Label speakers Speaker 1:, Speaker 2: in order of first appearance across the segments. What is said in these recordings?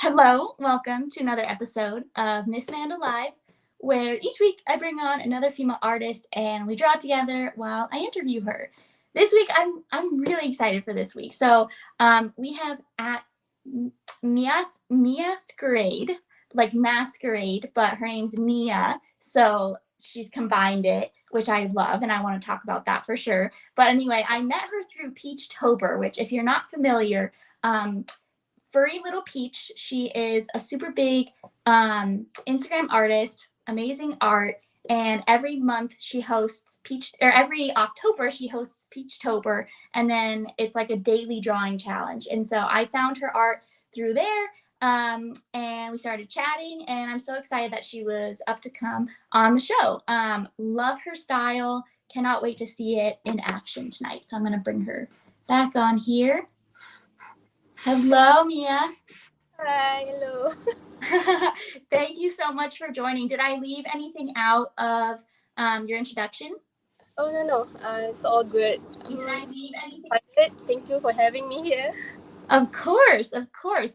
Speaker 1: Hello, welcome to another episode of Miss Manda Live, where each week I bring on another female artist and we draw together while I interview her. This week I'm really excited for this week. So we have at Myasquerade, like masquerade, but her name's Mia, so she's combined it, which I love, and I want to talk about that for sure. But anyway, I met her through Peachtober, which if you're not familiar, Furry Little Peach. She is a super big Instagram artist, amazing art, and every month she hosts every October she hosts Peachtober, and then it's like a daily drawing challenge. And so I found her art through there, and we started chatting, and I'm so excited that she was up to come on the show. Love her style. Cannot wait to see it in action tonight. So I'm going to bring her back on here. Hello, Mia.
Speaker 2: Hi, hello.
Speaker 1: Thank you so much for joining. Did I leave anything out of your introduction?
Speaker 2: Oh, no. It's all good.
Speaker 1: Did I leave anything?
Speaker 2: Thank you for having me here.
Speaker 1: Of course.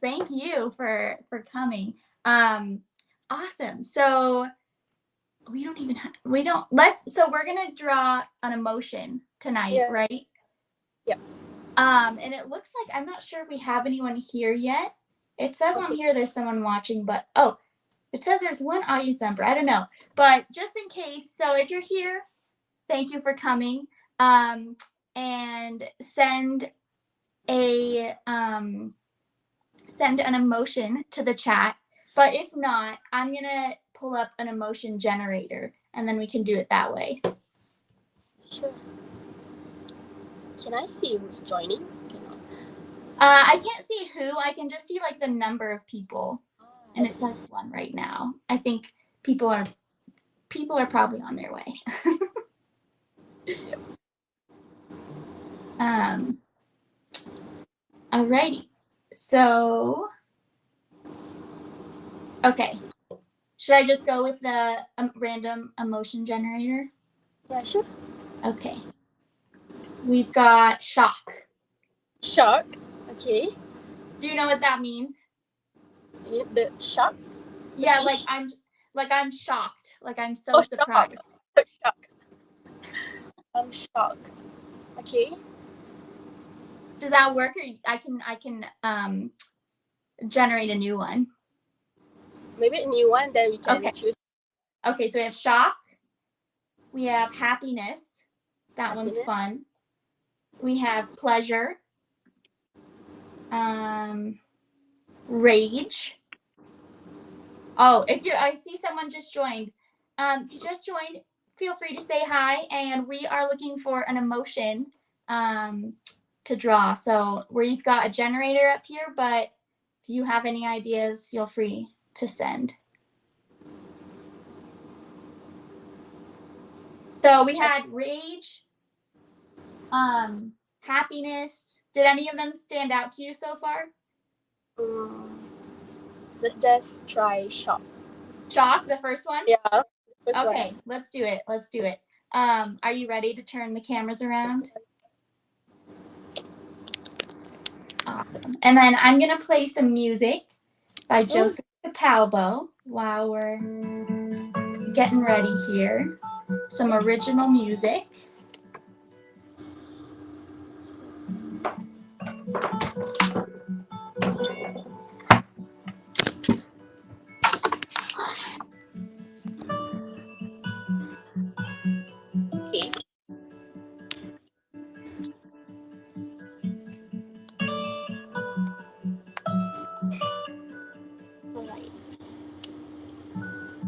Speaker 1: Thank you for coming. Awesome. So so we're gonna draw an emotion tonight, right?
Speaker 2: Yep.
Speaker 1: And it looks like, I'm not sure if we have anyone here yet. It says on here there's someone watching, but it says there's one audience member. I don't know. But just in case, so if you're here, thank you for coming. And send an emotion to the chat. But if not, I'm gonna pull up an emotion generator and then we can do it that way.
Speaker 2: Sure. Can I see who's joining?
Speaker 1: I can't see who. I can just see like the number of people, and it says one right now. I think people are probably on their way.
Speaker 2: Yep.
Speaker 1: Alrighty. So, okay. Should I just go with the random emotion generator?
Speaker 2: Yeah, sure.
Speaker 1: Okay. We've got shock.
Speaker 2: Shock. Okay.
Speaker 1: Do you know what that means?
Speaker 2: The shock?
Speaker 1: Yeah, like I'm shocked. Like I'm so surprised.
Speaker 2: Shock. I'm shocked. Okay.
Speaker 1: Does that work, or I can generate a new one?
Speaker 2: Maybe a new one, then we can choose.
Speaker 1: Okay, so we have shock. We have happiness. That one's fun. We have pleasure. Rage. Oh, I see someone just joined. If you just joined, feel free to say hi, and we are looking for an emotion to draw. So we've got a generator up here, but if you have any ideas, feel free to send. So we had rage, happiness. Did any of them stand out to you so far?
Speaker 2: Let's just try shock.
Speaker 1: Shock, the first one?
Speaker 2: Yeah.
Speaker 1: Okay, let's do it. Are you ready to turn the cameras around? Awesome. And then I'm going to play some music by Joseph Capalbo while we're getting ready here. Some original music.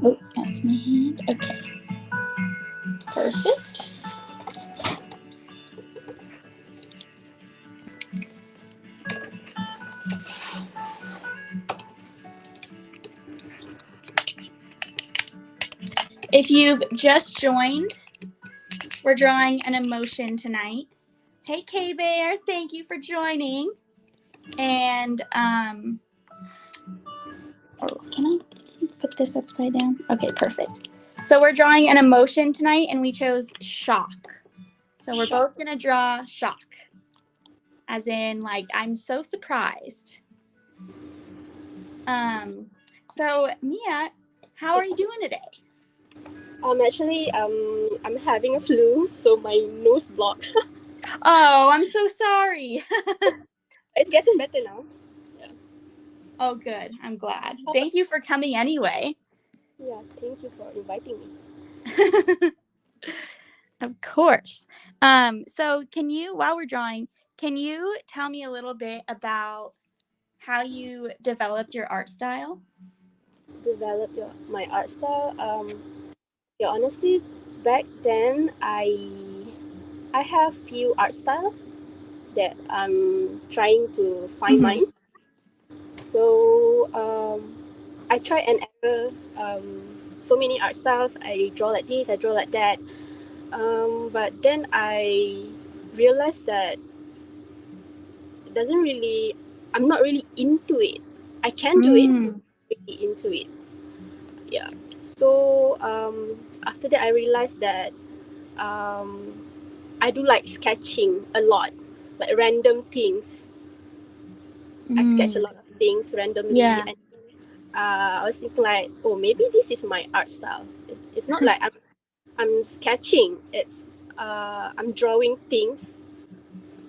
Speaker 1: Oh, that's my hand. Okay. Perfect. If you've just joined, we're drawing an emotion tonight. Hey, K-Bear, thank you for joining. And, can I put this upside down? Okay, perfect. So we're drawing an emotion tonight, and we chose shock. So we're both going to draw shock. As in, like, I'm so surprised. So Mia, how are you doing today?
Speaker 2: Actually, I'm having a flu, so my nose blocked.
Speaker 1: Oh, I'm so sorry.
Speaker 2: It's getting better now. Yeah.
Speaker 1: Oh, good. I'm glad.
Speaker 2: How about-
Speaker 1: Thank you for coming anyway.
Speaker 2: Yeah, thank you for inviting me.
Speaker 1: Of course. So can you, while we're drawing, can you tell me a little bit about how you developed your art style?
Speaker 2: Develop my art style. Yeah, honestly, back then I have few art style that I'm trying to find
Speaker 1: Mhm.
Speaker 2: mine. So I try and error. So many art styles. I draw like this. I draw like that. But then I realized that it doesn't really. I'm not really into it. I can do it.
Speaker 1: Mm.
Speaker 2: Really into it. Yeah. So after that, I realized that um, I do like sketching a lot, like random things. I sketch a
Speaker 1: Mm.
Speaker 2: lot of things randomly,
Speaker 1: Yeah.
Speaker 2: and I was thinking like, oh, maybe this is my art style. It's not like I'm sketching. It's I'm drawing things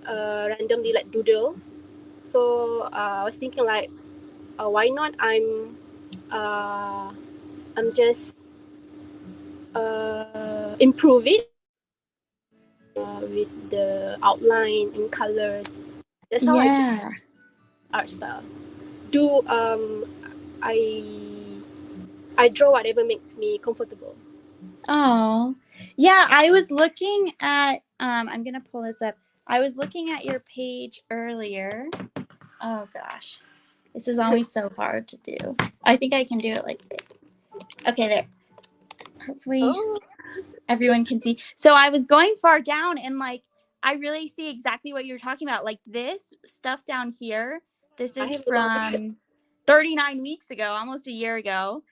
Speaker 2: randomly, like doodle. So I was thinking like, why not I'm just improve it with the outline and colors. That's how I do
Speaker 1: Yeah.
Speaker 2: art style. Do I I draw whatever makes me comfortable.
Speaker 1: Oh, yeah. I was looking at, I'm going to pull this up. I was looking at your page earlier. Oh gosh. This is always so hard to do. I think I can do it like this. Okay, there. Hopefully
Speaker 2: Oh,
Speaker 1: everyone can see. So I was going far down and like I really see exactly what you're talking about. Like this stuff down here, this
Speaker 2: I
Speaker 1: is
Speaker 2: have a lot of
Speaker 1: from 39 weeks ago, almost a year ago.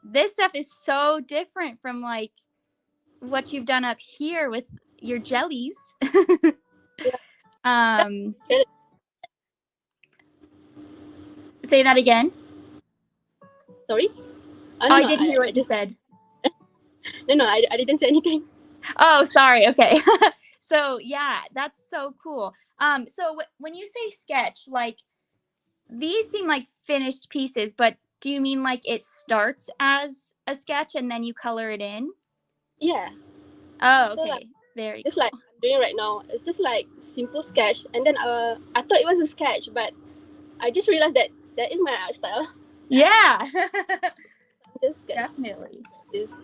Speaker 1: This stuff is so different from like what you've done up here with your jellies. um Say that again.
Speaker 2: Sorry?
Speaker 1: Oh,
Speaker 2: No,
Speaker 1: I
Speaker 2: no,
Speaker 1: didn't hear
Speaker 2: I
Speaker 1: what you
Speaker 2: just
Speaker 1: said.
Speaker 2: no, I didn't say anything.
Speaker 1: Oh, sorry. Okay. So yeah, that's so cool. So when you say sketch, like these seem like finished pieces, but do you mean like it starts as a sketch and then you color it in?
Speaker 2: Yeah.
Speaker 1: Oh,
Speaker 2: So like
Speaker 1: okay. Very
Speaker 2: just like
Speaker 1: cool.
Speaker 2: I'm doing right now, it's just like simple sketch, and then I thought it was a sketch, but I just realized that that is my art style.
Speaker 1: Yeah.
Speaker 2: Just sketch
Speaker 1: Definitely.
Speaker 2: this.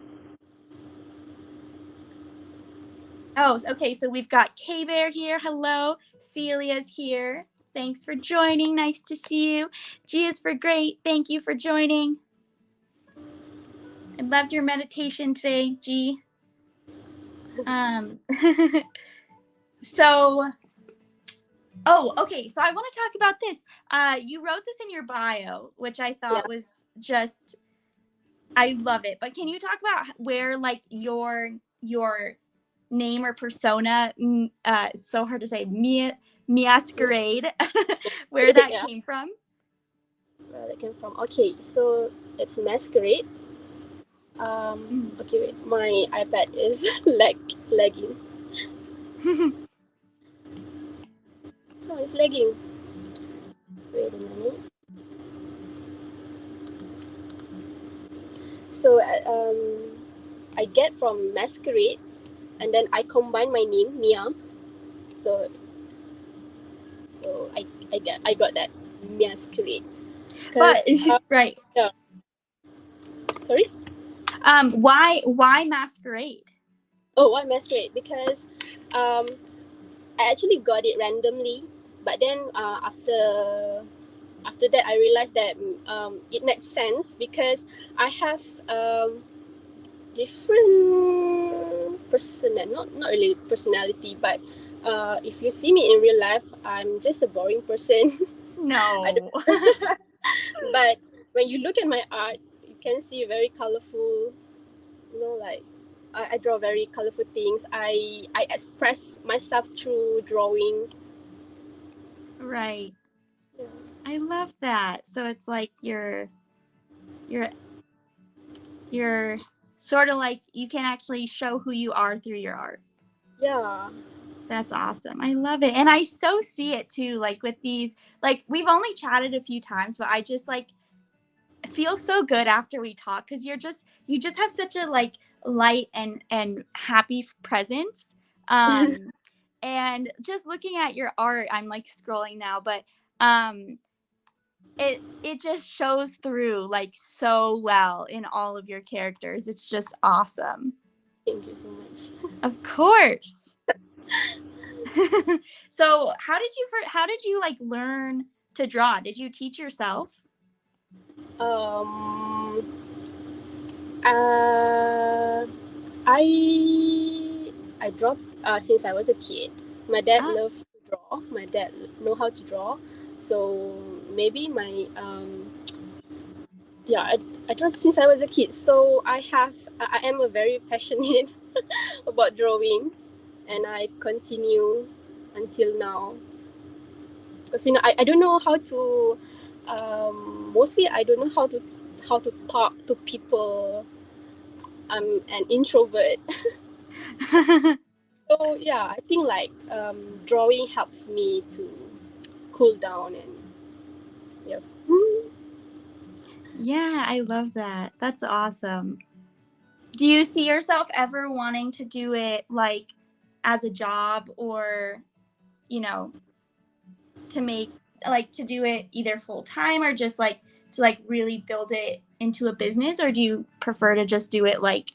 Speaker 1: Oh, okay. So we've got K Bear here. Hello. Celia's here. Thanks for joining. Nice to see you. G is for great. Thank you for joining. I loved your meditation today, G. Um, so, oh, okay. So I want to talk about this. You wrote this in your bio, which I
Speaker 2: Yeah.
Speaker 1: thought was just, I love it. But can you talk about where like your name or persona, it's so hard to say, Myasquerade, where that
Speaker 2: Yeah.
Speaker 1: came from?
Speaker 2: Where that came from? Okay, so it's masquerade.
Speaker 1: Mm.
Speaker 2: Okay, wait. My iPad is lagging. No, it's lagging. Wait a minute. So I get from masquerade, and then I combine my name Mia. So I got that masquerade. Cause
Speaker 1: But right.
Speaker 2: yeah, sorry.
Speaker 1: Why masquerade?
Speaker 2: Oh, why masquerade? Because um I actually got it randomly, but then after that I realized that it makes sense because I have different not really personality, but if you see me in real life, I'm just a boring person. I
Speaker 1: No.
Speaker 2: don't, but when you look at my art, you can see very colorful. You know, like I draw very colorful things. I express myself through drawing.
Speaker 1: Right.
Speaker 2: Yeah.
Speaker 1: I I love that. So it's like you're sort of like you can actually show who you are through your art.
Speaker 2: Yeah.
Speaker 1: That's awesome. I love it. And I so see it too, like with these, like we've only chatted a few times, but I just like feel so good after we talk because you just have such a like light and happy presence. Um and just looking at your art, I'm like scrolling now, but um it just shows through like so well in all of your characters. It's just awesome.
Speaker 2: Thank you so much.
Speaker 1: Of course. So how did you like learn to draw? Did you teach yourself?
Speaker 2: Um, uh, I draw since I was a kid. My dad
Speaker 1: Ah,
Speaker 2: loves to draw. My dad know how to draw, so maybe my yeah, I draw since I was a kid. So I am a very passionate about drawing, and I continue until now. Because I don't know how to mostly I don't know how to talk to people. I'm an introvert. So yeah, I think like drawing helps me to cool down and yeah.
Speaker 1: yeah, I love that. That's awesome. Do you see yourself ever wanting to do it like as a job or, you know, to make like to do it either full time or just like to like really build it into a business, or do you prefer to just do it like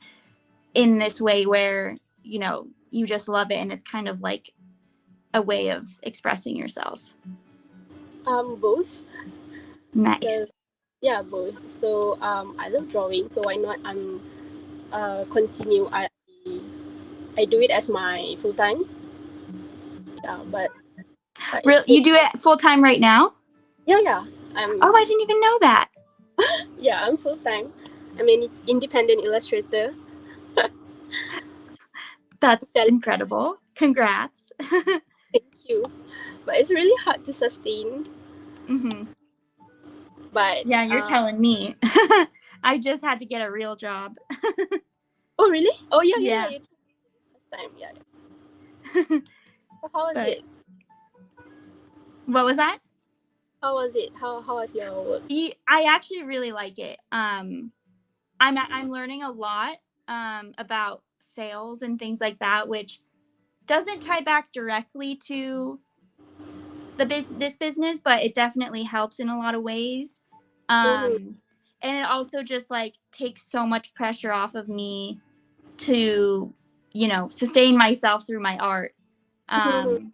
Speaker 1: in this way where, you know, you just love it and it's kind of like a way of expressing yourself?
Speaker 2: Both. The
Speaker 1: Nice.
Speaker 2: Yeah, both. So I love drawing, so why not continue I do it as my full time. Yeah, but
Speaker 1: Real, you do it full time right now?
Speaker 2: yeah.
Speaker 1: Oh, I
Speaker 2: I'm
Speaker 1: didn't even know that.
Speaker 2: Yeah, I'm full time. I'm an independent illustrator.
Speaker 1: That's
Speaker 2: Thank
Speaker 1: incredible. Congrats.
Speaker 2: you. But it's really hard to sustain.
Speaker 1: Hmm.
Speaker 2: But
Speaker 1: Yeah, you're telling me. I just had to get a real job.
Speaker 2: oh really? Oh yeah.
Speaker 1: Yeah.
Speaker 2: You told me last time. Yeah. So how was
Speaker 1: But
Speaker 2: it?
Speaker 1: what was that?
Speaker 2: How was it? How was your work?
Speaker 1: I actually really like it. I'm learning a lot about sales and things like that, which doesn't tie back directly to this business, but it definitely helps in a lot of ways.
Speaker 2: Mm-hmm.
Speaker 1: And it also just like takes so much pressure off of me to, you know, sustain myself through my art.
Speaker 2: Mm-hmm.
Speaker 1: Um,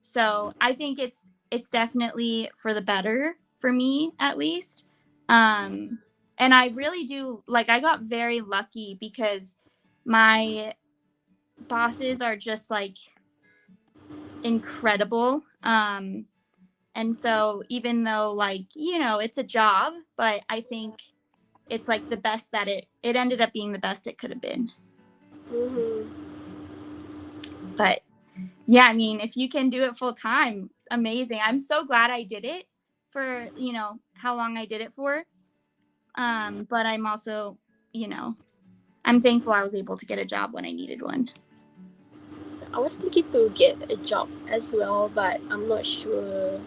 Speaker 1: so I think it's definitely for the better for me at least. Um, and I really do like I got very lucky because my bosses are just like incredible. And so even though like, you know, it's a job, but I think it's like the best that it ended up being the best it could have been.
Speaker 2: Mm-hmm.
Speaker 1: But yeah, I mean, if you can do it full time, amazing. I'm so glad I did it for, you know, how long I did it for. But I'm also, you know, I'm thankful I was able to get a job when I needed one.
Speaker 2: I was thinking to get a job as well, but I'm not sure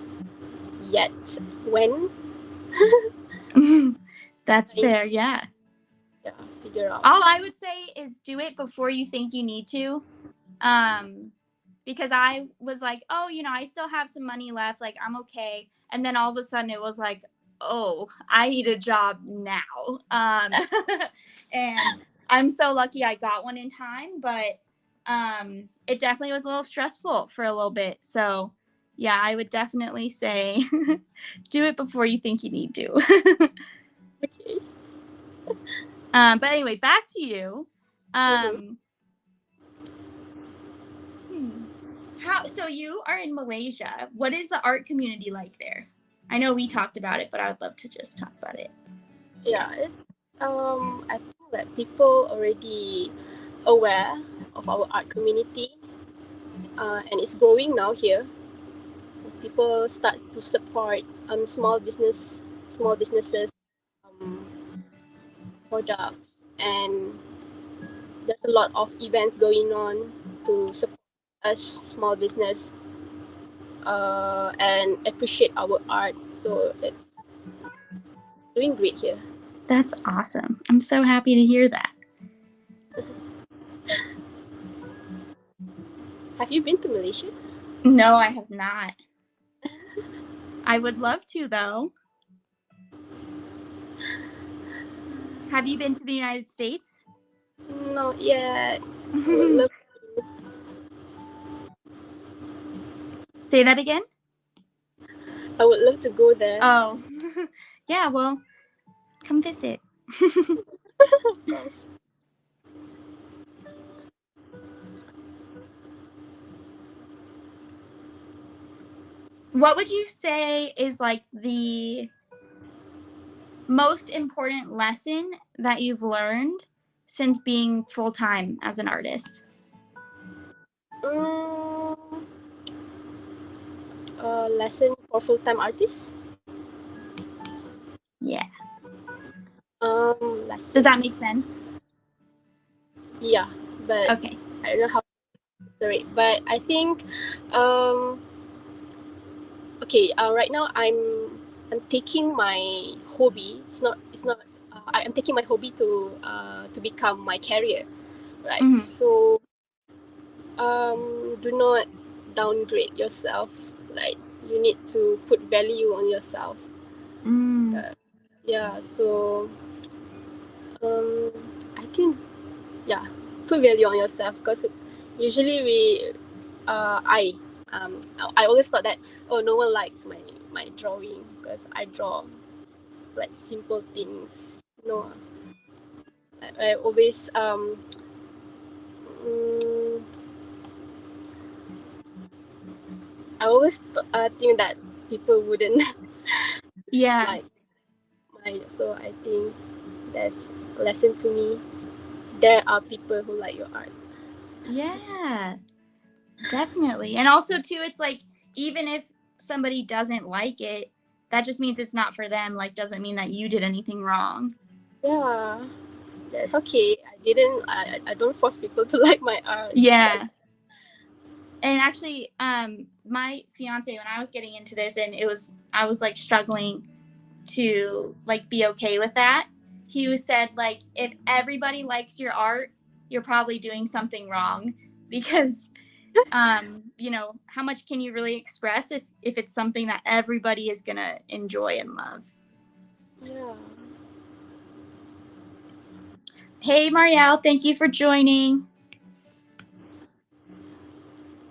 Speaker 2: yet when.
Speaker 1: That's
Speaker 2: I
Speaker 1: fair, yeah.
Speaker 2: Yeah, figure out.
Speaker 1: All I would say is do it before you think you need to. Um, because I was like, oh, you know, I still have some money left, like I'm okay. And then all of a sudden it was like, oh, I need a job now. And I'm so lucky I got one in time, but it definitely was a little stressful for a little bit. So yeah, I would definitely say do it before you think you need to.
Speaker 2: Okay.
Speaker 1: But anyway, back to you.
Speaker 2: Mm-hmm.
Speaker 1: Um, hmm. How so you are in Malaysia. What is the art community like there? I know we talked about it, but I would love to just talk about it.
Speaker 2: Yeah, it's I think that people already aware of our art community, and it's growing now here. people start to support small businesses products, and there's a lot of events going on to support us small business and appreciate our art. So it's doing great here.
Speaker 1: That's awesome. I'm so happy to hear that.
Speaker 2: Have you been to Malaysia?
Speaker 1: No, I have not. I would love to, though. Have you been to the United States?
Speaker 2: Not yet. I would love to.
Speaker 1: Say that again?
Speaker 2: I would love to go there.
Speaker 1: Oh, yeah, well, come visit.
Speaker 2: Of course.
Speaker 1: What would you say is like the most important lesson that you've learned since being full-time as an artist?
Speaker 2: Lesson for full-time artists?
Speaker 1: Yeah.
Speaker 2: Lesson.
Speaker 1: Does that make sense?
Speaker 2: Yeah, but
Speaker 1: Okay.
Speaker 2: I don't know how to iterate. But I think, okay. Right now I'm taking my hobby. It's not. I'm taking my hobby to become my career, right?
Speaker 1: Mhm.
Speaker 2: So do not downgrade yourself. Like you need to put value on yourself. Yeah. So I think put value on yourself, because usually I always thought that, oh, no one likes my drawing because I draw like simple things. No, I always mm, think that people wouldn't
Speaker 1: Yeah.
Speaker 2: like my. So I think that's a lesson to me. There are people who like your art.
Speaker 1: Yeah, definitely. And also, too, it's like, even if somebody doesn't like it, that just means it's not for them. Like, doesn't mean that you did anything wrong.
Speaker 2: Yeah, that's okay. I don't force people to like my art.
Speaker 1: Yeah. And actually, my fiance, when I was getting into this, and I was like struggling to like be okay with that. He said, like, if everybody likes your art, you're probably doing something wrong, because you know, how much can you really express if it's something that everybody is gonna enjoy and love?
Speaker 2: Yeah.
Speaker 1: Hey, Marielle, thank you for joining.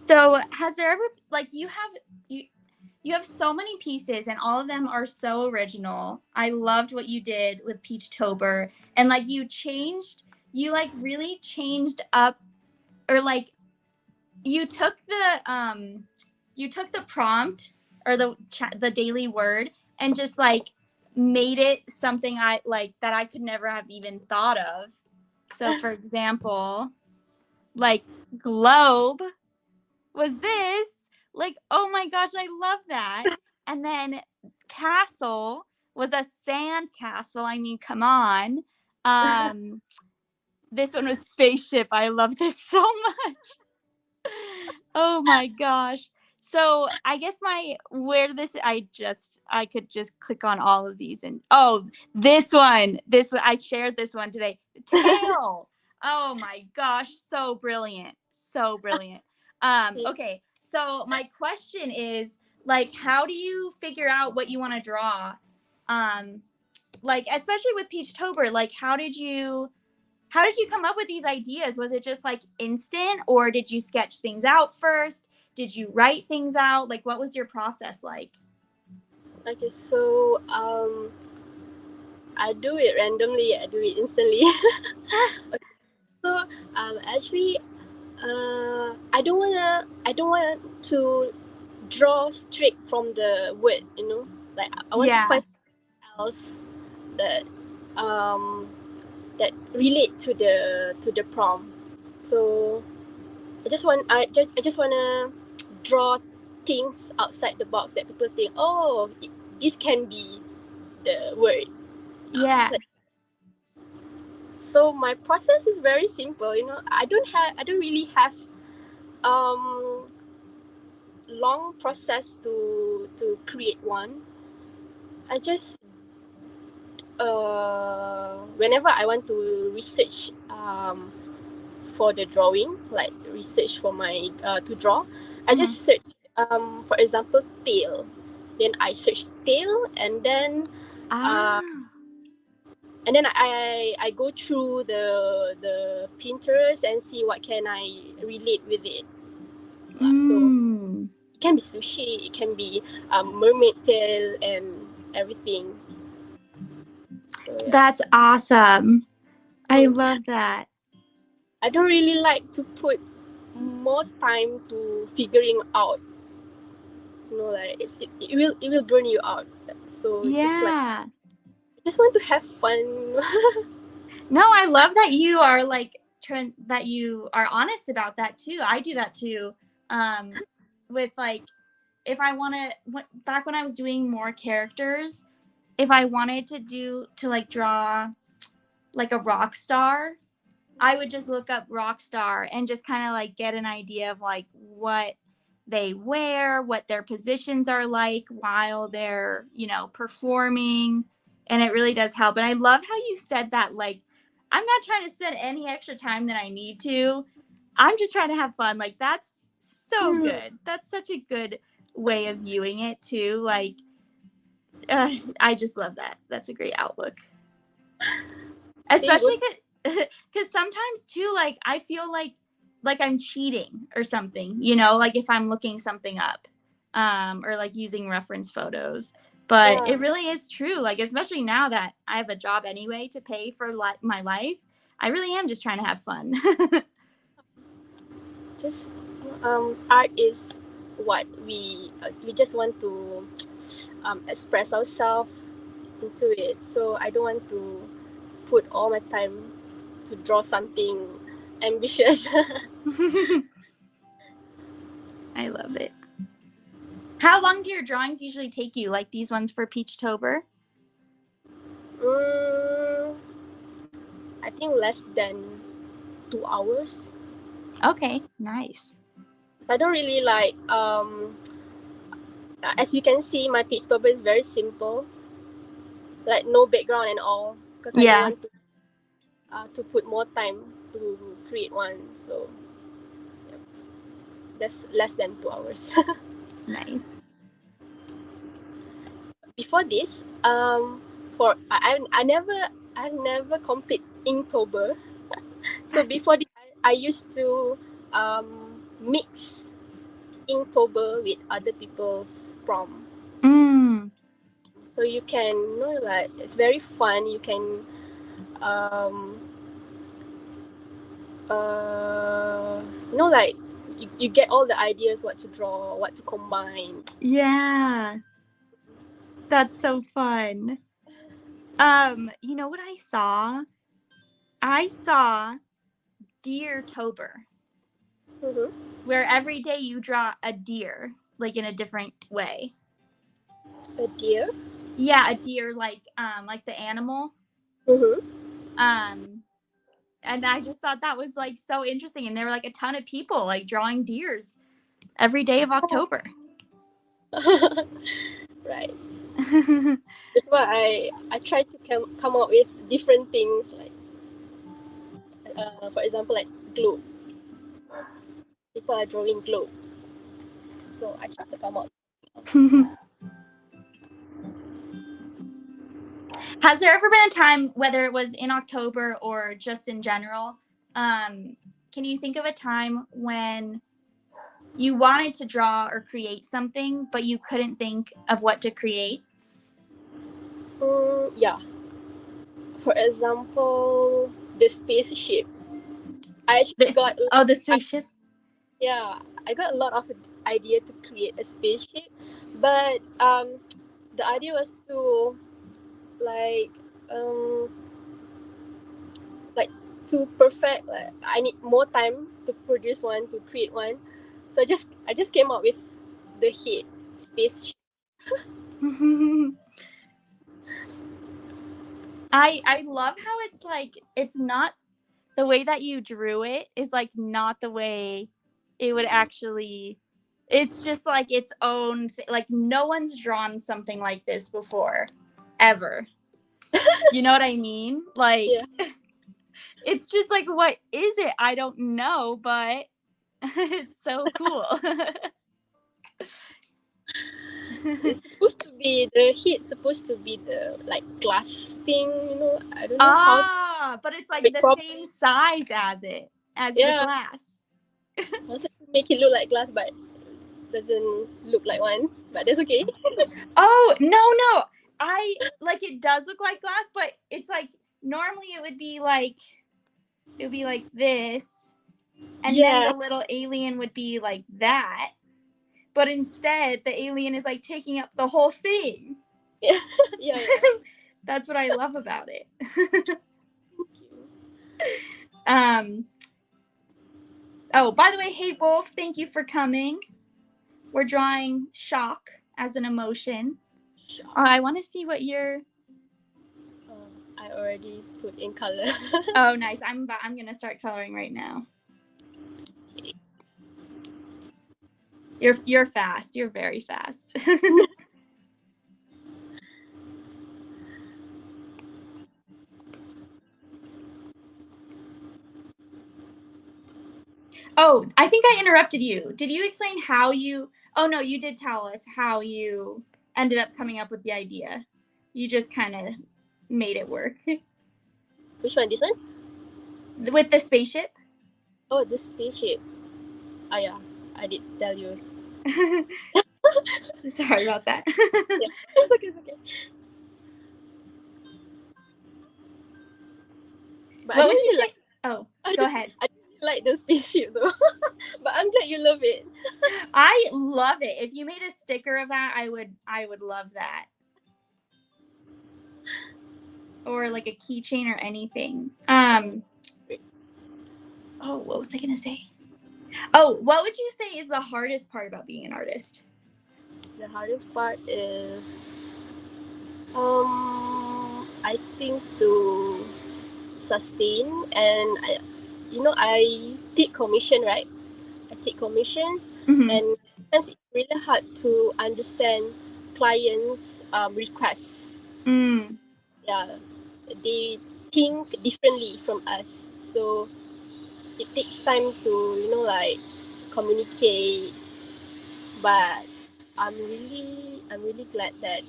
Speaker 1: So, has there ever, like, you have so many pieces, and all of them are so original. I loved what you did with Peachtober, and like you like really changed up, or like you took the prompt, or the daily word, and just like made it something I like that I could never have even thought of. So for example, like globe was this, like, oh my gosh, I love that. And then castle was a sand castle. I mean, come on. This one was spaceship. I love this so much. Oh my gosh. So I guess I could just click on all of these, and oh, this one. I shared this one today. Tail. Oh my gosh, so brilliant. So brilliant. Okay. So my question is, like, how do you figure out what you want to draw? Like, especially with Peachtober, like, how did you come up with these ideas? Was it just like instant, or did you sketch things out first? Did you write things out? Like, what was your process like?
Speaker 2: Okay, so I do it randomly. I do it instantly. Okay, so actually, I don't want to draw straight from the word. You know, like I want to
Speaker 1: Yeah.
Speaker 2: find something else that that relate to the prompt. So I just wanna draw things outside the box that people think, oh, this can be the word.
Speaker 1: Yeah.
Speaker 2: So my process is very simple. I don't really have long process to create one. I just whenever I want to research for the drawing, like research for my to draw, I just search for example tail. Then I search tail, and then
Speaker 1: Ah.
Speaker 2: I go through the Pinterest and see what can I relate with it. So it can be sushi, it can be mermaid tail and everything. So yeah.
Speaker 1: That's awesome. I
Speaker 2: Mm.
Speaker 1: love that.
Speaker 2: I don't really like to put more time to figuring out. Like it will burn you out. So
Speaker 1: Yeah.
Speaker 2: just want to have fun.
Speaker 1: No, I love that you are like that you are honest about that too. I do that too. With like if I want to back when I was doing more characters, if I wanted to like draw like a rock star, I would just look up rock star and just kind of like get an idea of like what they wear, what their positions are like while they're, performing. And it really does help. And I love how you said that, like, I'm not trying to spend any extra time than I need to. I'm just trying to have fun. Like, that's so
Speaker 2: Mm.
Speaker 1: good. That's such a good way of viewing it, too. Like, I just love that. That's a great outlook.
Speaker 2: Same
Speaker 1: Especially
Speaker 2: goes.
Speaker 1: because sometimes too, like I feel like I'm cheating or something, like if I'm looking something up, or like using reference photos. But
Speaker 2: Yeah.
Speaker 1: it really is true, like especially now that I have a job anyway to pay for my life, I really am just trying to have fun.
Speaker 2: Just art is what we just want to express ourselves into it. So I don't want to put all my time to draw something ambitious.
Speaker 1: I love it. How long do your drawings usually take you, like these ones for Peachtober?
Speaker 2: mm, I think less than 2 hours.
Speaker 1: Okay, nice.
Speaker 2: So I don't really like as you can see, my page cover is very simple, like no background and all, because I don't
Speaker 1: Yeah.
Speaker 2: want to put more time to create one. So yep, that's less than 2 hours.
Speaker 1: Nice.
Speaker 2: Before this, for I never complete Inktober. So before this, I used to mix Inktober with other people's prom.
Speaker 1: Mm.
Speaker 2: So you can, like it's very fun. You can um uh like you get all the ideas what to draw, what to combine.
Speaker 1: Yeah. That's so fun. You know what I saw? I saw Deer-tober,
Speaker 2: Mm-hmm.
Speaker 1: where every day you draw a deer, like in a different way.
Speaker 2: A deer.
Speaker 1: Yeah, a deer like the animal.
Speaker 2: Mm-hmm.
Speaker 1: Um and I just thought that was like so interesting. And there were like a ton of people like drawing deers every day of October.
Speaker 2: Right. That's why I try to come up with different things, like for example, like globe. People are drawing globe, so I try to come up with something else.
Speaker 1: Has there ever been a time, whether it was in October or just in general, can you think of a time when you wanted to draw or create something, but you couldn't think of what to create?
Speaker 2: Yeah. For example, the spaceship. I actually
Speaker 1: This
Speaker 2: got
Speaker 1: the spaceship.
Speaker 2: yeah, I got a lot of idea to create a spaceship, but the idea was to like um like too perfect. Like I need more time to produce one, to create one. So I just came up with the head space.
Speaker 1: I love how it's like, it's not the way that you drew it is like not the way it would actually, it's just like its own like no one's drawn something like this before ever. You know what I mean? Like
Speaker 2: Yeah.
Speaker 1: it's just like, what is it? I don't know, but it's so cool.
Speaker 2: It's supposed to be the head. Supposed to be the like glass thing. You know, I don't know how to
Speaker 1: But it's
Speaker 2: do
Speaker 1: like
Speaker 2: it
Speaker 1: the
Speaker 2: properly.
Speaker 1: same size as the
Speaker 2: Yeah,
Speaker 1: glass.
Speaker 2: I wanted to make it look like glass, but doesn't look like one. But that's okay.
Speaker 1: Oh, no. I like, it does look like glass, but it's like normally it would be like this, and then
Speaker 2: Yeah,
Speaker 1: the little alien would be like that. But instead, the alien is like taking up the whole thing.
Speaker 2: yeah, yeah.
Speaker 1: That's what I love about it.
Speaker 2: Thank you.
Speaker 1: Oh, by the way, hey Wolf, thank you for coming. We're drawing shock as an emotion.
Speaker 2: Sure.
Speaker 1: I want to see what you're.
Speaker 2: I already put in color.
Speaker 1: Oh, nice. I'm gonna start coloring right now. You're fast. You're very fast. Oh, I think I interrupted you. Did you explain how you? Oh no, you did tell us how you ended up coming up with the idea. You just kind of made it work.
Speaker 2: Which one? This one?
Speaker 1: With the spaceship.
Speaker 2: Oh, the spaceship. Oh yeah, I did tell you.
Speaker 1: Sorry about that.
Speaker 2: Yeah, it's okay. It's okay. But I
Speaker 1: What
Speaker 2: didn't
Speaker 1: would you
Speaker 2: really
Speaker 1: say?
Speaker 2: like.
Speaker 1: Oh,
Speaker 2: I
Speaker 1: go
Speaker 2: didn't,
Speaker 1: ahead.
Speaker 2: I didn't like the spaceship though. But I'm glad you love it.
Speaker 1: I love it. If you made a sticker of that, I would love that. Or like a keychain or anything. Oh, what was I gonna say? Oh, what would you say is the hardest part about being an artist?
Speaker 2: The hardest part is, I think to sustain and I take commission, right? I take commissions,
Speaker 1: Mm-hmm.
Speaker 2: and sometimes it's really hard to understand clients' requests.
Speaker 1: Mm.
Speaker 2: Yeah, they think differently from us, so it takes time to like communicate. But I'm really glad that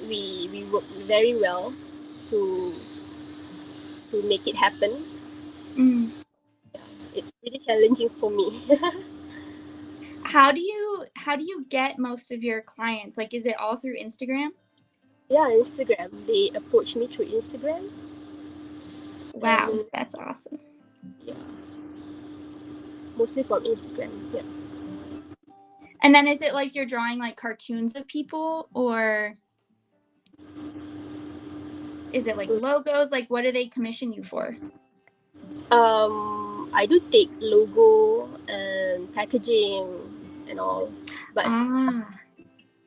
Speaker 2: we work very well to make it happen.
Speaker 1: Mm.
Speaker 2: It's really challenging for me.
Speaker 1: How do you get most of your clients? Like, is it all through Instagram?
Speaker 2: Yeah, Instagram. They approach me through Instagram,
Speaker 1: Wow,
Speaker 2: and
Speaker 1: that's awesome.
Speaker 2: yeah, mostly from Instagram. Yeah.
Speaker 1: And then is it like you're drawing like cartoons of people, or is it like logos? Like, what do they commission you for?
Speaker 2: I do take logo and packaging and all, but
Speaker 1: Ah.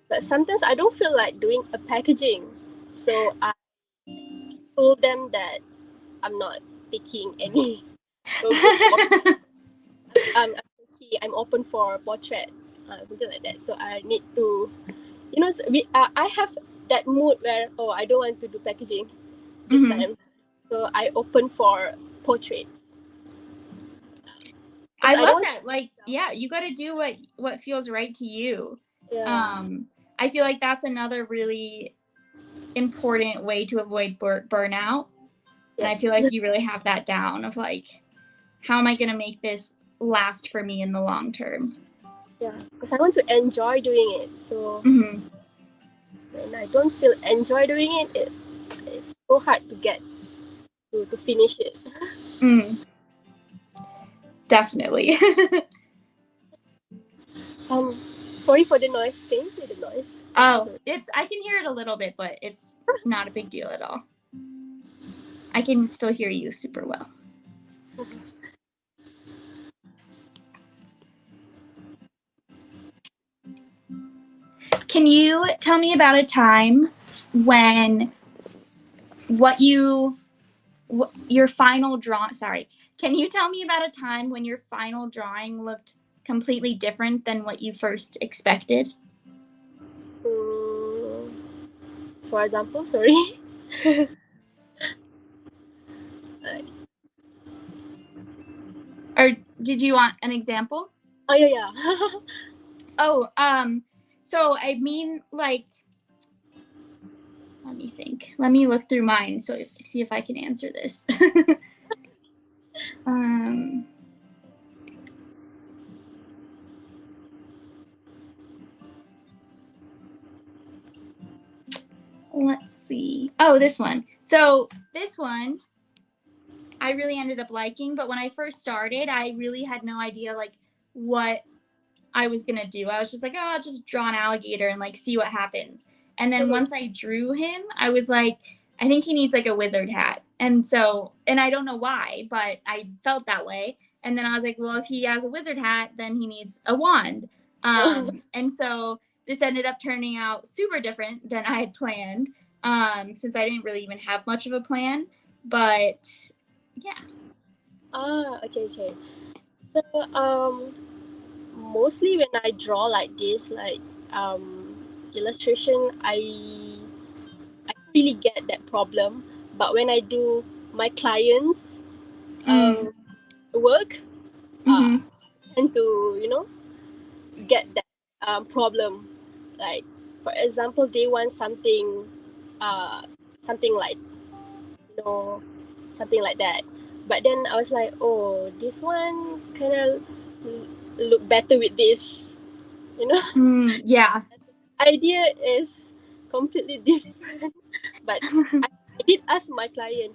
Speaker 2: but sometimes I don't feel like doing a packaging, so I told them that I'm not taking any logo. I'm okay. I'm open for portrait, something like that. So I need to, I have that mood where I don't want to do packaging this
Speaker 1: Mm-hmm.
Speaker 2: time, so I open for portraits.
Speaker 1: I
Speaker 2: Because I
Speaker 1: love
Speaker 2: don't want.
Speaker 1: that. Like, yeah, you got to do what feels right to you.
Speaker 2: Yeah.
Speaker 1: I feel like that's another really important way to avoid burnout. And I feel like you really have that down of like, how am I going to make this last for me in the long term?
Speaker 2: Yeah, because I want to enjoy doing it. So
Speaker 1: Mm-hmm.
Speaker 2: when I don't feel enjoy doing it, it's so hard to get to finish it.
Speaker 1: Mm, definitely.
Speaker 2: Sorry for the noise thing. The noise.
Speaker 1: Oh,
Speaker 2: Sorry.
Speaker 1: I can hear it a little bit, but it's not a big deal at all. I can still hear you super well. Can you tell me about a time when your final sorry. Can you tell me about a time when your final drawing looked completely different than what you first expected?
Speaker 2: For example, sorry.
Speaker 1: Or did you want an example?
Speaker 2: Oh yeah.
Speaker 1: Oh, so I mean, like, let me think. Let me look through mine so see if I can answer this. um, let's see. Oh, this one. So this one I really ended up liking, but when I first started, I really had no idea like what I was gonna do. I was just like, oh, I'll just draw an alligator and like see what happens. And then once I drew him, I was like, I think he needs like a wizard hat. And so, and I don't know why, but I felt that way. And then I was like, well, if he has a wizard hat, then he needs a wand. And so this ended up turning out super different than I had planned, since I didn't really even have much of a plan. But yeah.
Speaker 2: Okay. So mostly when I draw like this, like illustration, I don't really get that problem. But when I do my clients' work,
Speaker 1: Mm-hmm.
Speaker 2: I tend to get that problem. Like for example, they want something like you know something like that. But then I was like, oh, this one kind of look better with this. You know,
Speaker 1: Yeah.
Speaker 2: idea is completely different. But I did ask my client,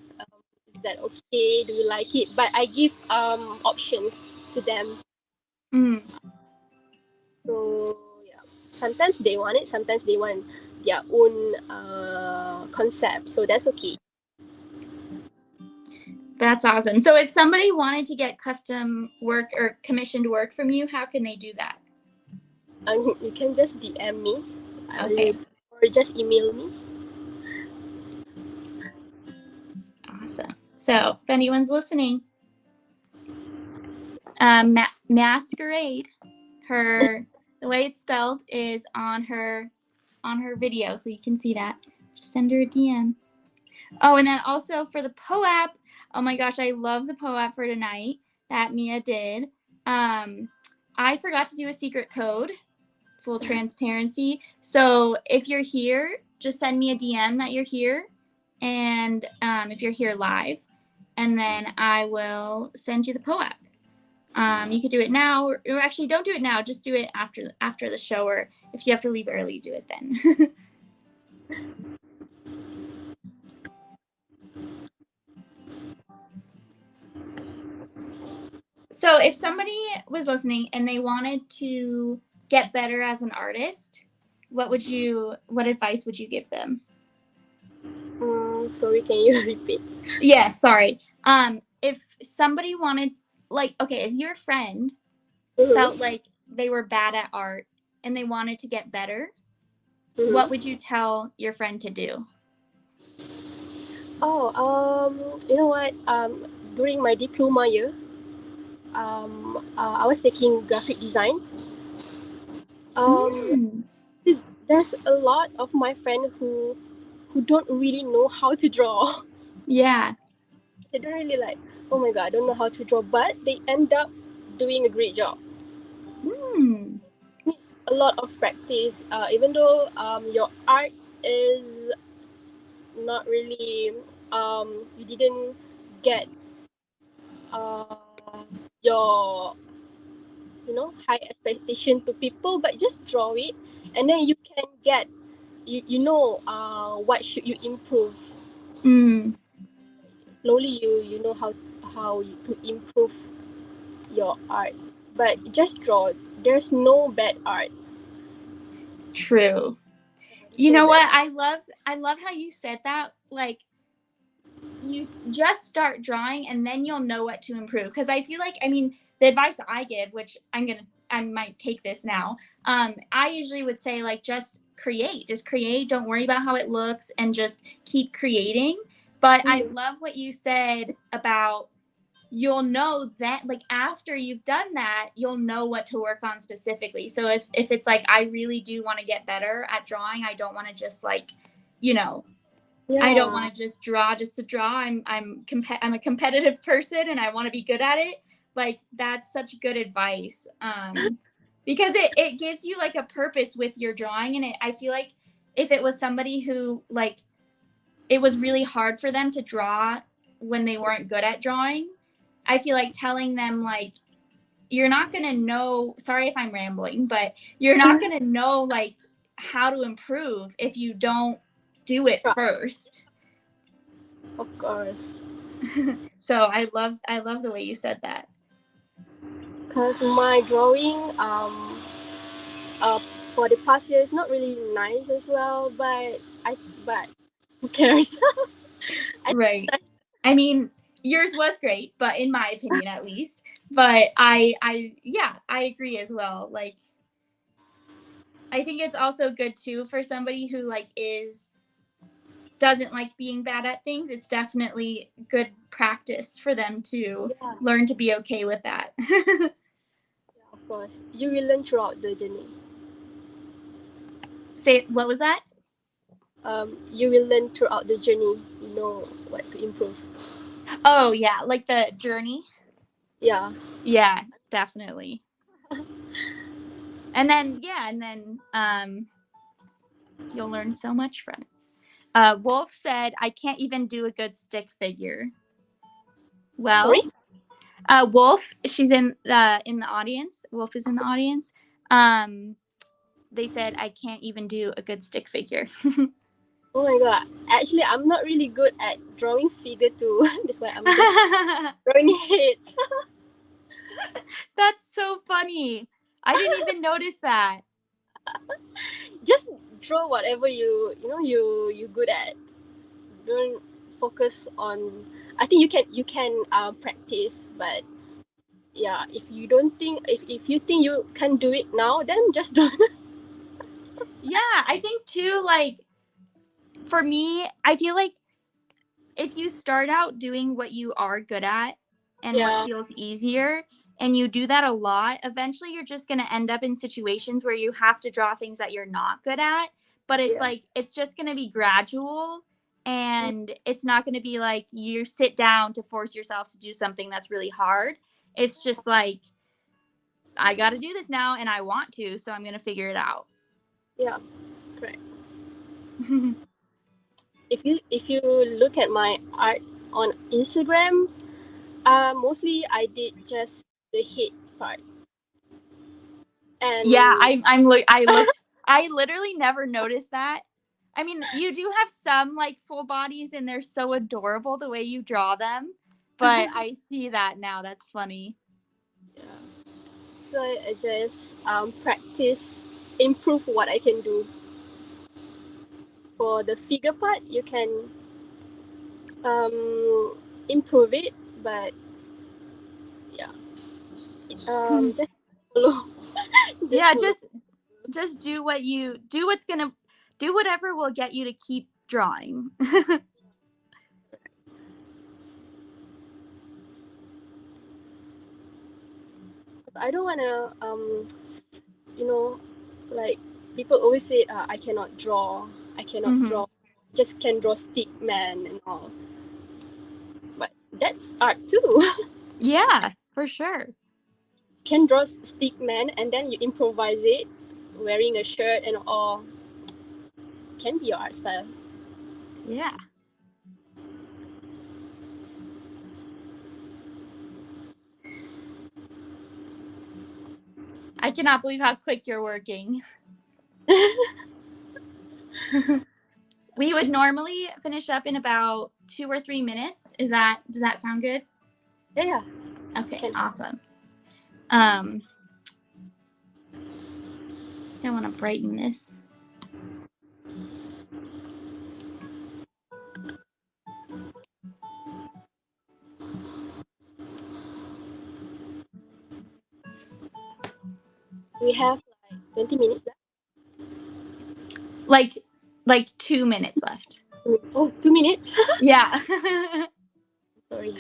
Speaker 2: is that okay? Do you like it? But I give options to them.
Speaker 1: Mm.
Speaker 2: So yeah, sometimes they want it, sometimes they want their own concept. So that's okay.
Speaker 1: That's awesome. So if somebody wanted to get custom work or commissioned work from you, how can they do that?
Speaker 2: You can just DM me,
Speaker 1: Okay.
Speaker 2: or just email me.
Speaker 1: Awesome. So if anyone's listening, Myasquerade, the way it's spelled is on her video, so you can see that. Just send her a DM. Oh, and then also for the POAP, oh my gosh, I love the POAP for tonight that Mia did. I forgot to do a secret code, full transparency. So if you're here, just send me a DM that you're here, and if you're here live, and then I will send you the POAP. You could do it now, or actually don't do it now. Just do it after the show, or if you have to leave early, do it then. So if somebody was listening and they wanted to get better as an artist, what advice would you give them?
Speaker 2: Sorry, can you repeat?
Speaker 1: Yeah, sorry. If somebody wanted, like, okay, if your friend felt like they were bad at art and they wanted to get better, what would you tell your friend to do?
Speaker 2: Oh, you know what? During my diploma year, I was taking graphic design. Um,
Speaker 1: Mm,
Speaker 2: there's a lot of my friend who don't really know how to draw.
Speaker 1: yeah.
Speaker 2: They don't really like. Oh my god, I don't know how to draw, but they end up doing a great job.
Speaker 1: Mm,
Speaker 2: A lot of practice. Even though your art is not really you didn't get uh, your high expectation to people, but just draw it, and then you can get what should you improve.
Speaker 1: mm,
Speaker 2: Slowly you know how to improve your art, but just draw. There's no bad art.
Speaker 1: true.
Speaker 2: There's
Speaker 1: You
Speaker 2: no
Speaker 1: know
Speaker 2: bad.
Speaker 1: what? I love how you said that. Like, you just start drawing and then you'll know what to improve, because I feel like, I mean, the advice I give, which I might take this now, I usually would say, like, just create. Just create. Don't worry about how it looks and just keep creating. But I love what you said about you'll know that like after you've done that, you'll know what to work on specifically. So if it's like, I really do want to get better at drawing, I don't want to just like, you know, I don't want to just draw just to draw. I'm a competitive person and I want to be good at it. Like that's such good advice. Because it gives you like a purpose with your drawing. And I feel like if it was somebody who like, it was really hard for them to draw when they weren't good at drawing, I feel like telling them like, you're not going to know, sorry if I'm rambling, but you're not going to know like how to improve if you don't do it first.
Speaker 2: Of course.
Speaker 1: So I love the way you said that.
Speaker 2: Because my drawing for the past year is not really nice as well, but who cares?
Speaker 1: Right. I mean, yours was great, but in my opinion at least. But I yeah, I agree as well. Like I think it's also good too for somebody who like doesn't like being bad at things. It's definitely good practice for them to learn to be okay with that.
Speaker 2: Yeah, of course. You will learn throughout the journey.
Speaker 1: Say, what was that?
Speaker 2: You will learn throughout the journey. You know what to improve.
Speaker 1: Oh yeah, like the journey.
Speaker 2: Yeah.
Speaker 1: Yeah, definitely. And then you'll learn so much from it. Wolf said, I can't even do a good stick figure. Well,
Speaker 2: Sorry?
Speaker 1: Wolf, she's in the audience. Wolf is in the audience. They said I can't even do a good stick figure.
Speaker 2: Oh my god. Actually, I'm not really good at drawing figure too. That's why I'm just drawing heads.
Speaker 1: That's so funny. I didn't even notice that.
Speaker 2: Just draw whatever you good at. Don't focus on. I think you can practice, but yeah, if you don't think if you think you can do it now, then just don't.
Speaker 1: Yeah, I think too, like for me, I feel like if you start out doing what you are good at and what feels easier, and you do that a lot, eventually you're just going to end up in situations where you have to draw things that you're not good at. But it's like, it's just going to be gradual. And it's not going to be like you sit down to force yourself to do something that's really hard. It's just like, I got to do this now and I want to, so I'm going to figure it out.
Speaker 2: Yeah, correct. If you look at my art on Instagram, mostly I did just the hits part. And
Speaker 1: yeah, I literally never noticed that. I mean, you do have some like full bodies and they're so adorable the way you draw them, but I see that now. That's funny.
Speaker 2: yeah. So I just practice, improve what I can do. For the figure part, you can improve it, but yeah, just follow.
Speaker 1: Yeah,
Speaker 2: Follow.
Speaker 1: just do what you do. What's gonna do whatever will get you to keep drawing.
Speaker 2: I don't wanna like people always say I cannot draw. I cannot draw. Just can draw stick man and all. But that's art too.
Speaker 1: Yeah, for sure.
Speaker 2: Can draw stick man and then you improvise it, wearing a shirt and all. Can be your art style.
Speaker 1: Yeah. I cannot believe how quick you're working. We would normally finish up in about 2 or 3 minutes. Does that sound good?
Speaker 2: Yeah.
Speaker 1: Okay, awesome. I want to brighten this.
Speaker 2: We have like 20 minutes left.
Speaker 1: Like 2 minutes left.
Speaker 2: Oh, 2 minutes.
Speaker 1: Yeah.
Speaker 2: Sorry.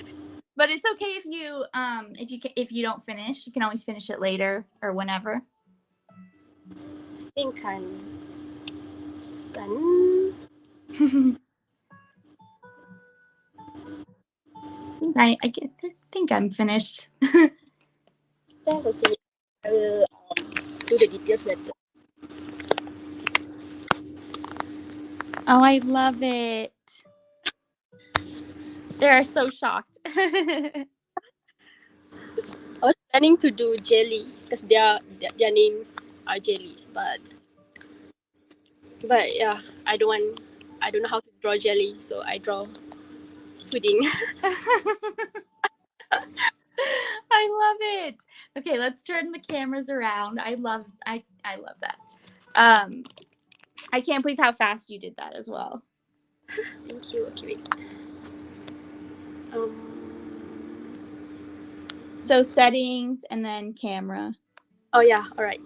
Speaker 1: But it's okay if you don't finish. You can always finish it later or whenever.
Speaker 2: I think I'm done.
Speaker 1: I think I'm finished.
Speaker 2: Then continue. I will do the details later.
Speaker 1: Oh, I love it. They're so shocked.
Speaker 2: I was planning to do jelly because their names are jellies, but yeah, I don't know how to draw jelly, so I draw pudding.
Speaker 1: I love it. Okay, let's turn the cameras around. I love that. I can't believe how fast you did that as well.
Speaker 2: Thank you. Okay, wait.
Speaker 1: So settings and then camera.
Speaker 2: Oh yeah, all right.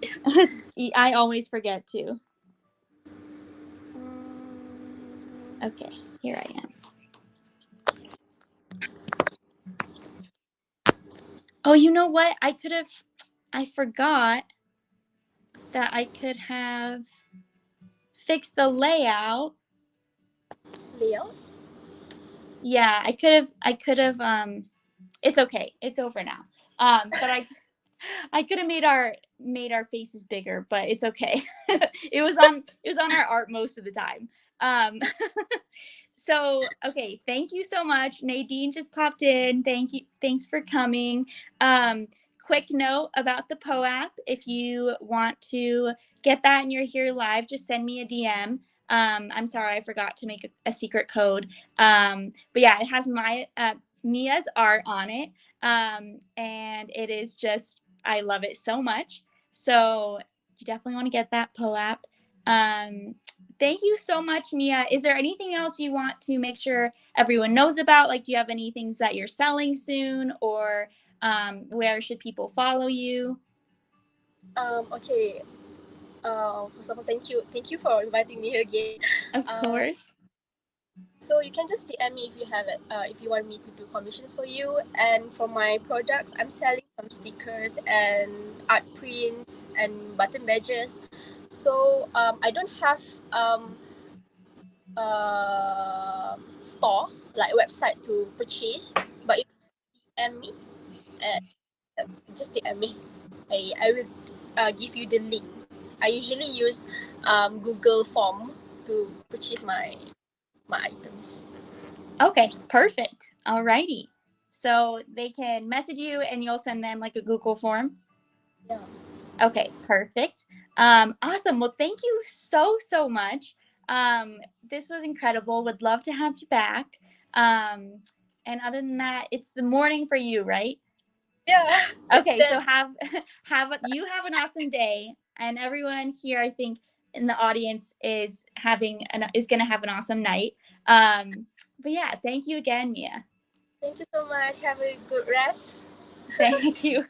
Speaker 1: I always forget to. Okay, here I am. Oh, you know what? I forgot that I could have fixed the layout.
Speaker 2: Layout?
Speaker 1: Yeah, I could have it's okay. It's over now. But I could have made our faces bigger, but it's okay. It was on our art most of the time. Um So, okay, thank you so much. Nadine just popped in. Thank you. Thanks for coming. Quick note about the Poe app. If you want to get that and you're here live, just send me a DM. I'm sorry, I forgot to make a secret code. But yeah, it has Mia's art on it. And it is just, I love it so much. So you definitely want to get that Poe app. Thank you so much, Mia. Is there anything else you want to make sure everyone knows about? Like, do you have any things that you're selling soon, or where should people follow you?
Speaker 2: Okay. First of all, thank you for inviting me again.
Speaker 1: Of course.
Speaker 2: So you can just DM me if you have it. If you want me to do commissions for you, and for my products, I'm selling some stickers and art prints and button badges. So I don't have store like website to purchase, but if you DM me, just DM me. I will give you the link. I usually use Google form to purchase my items.
Speaker 1: Okay, perfect. Alrighty. So they can message you and you'll send them like a Google form.
Speaker 2: Yeah.
Speaker 1: Okay, perfect. Awesome. Well, thank you so much. This was incredible. Would love to have you back. And other than that, it's the morning for you, right?
Speaker 2: Yeah.
Speaker 1: Okay, so have have an awesome day, and everyone here, I think, in the audience is going to have an awesome night. But yeah, thank you again, Mia.
Speaker 2: Thank you so much. Have a good rest.
Speaker 1: Thank you.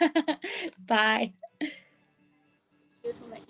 Speaker 1: Bye.
Speaker 2: Thank you so much.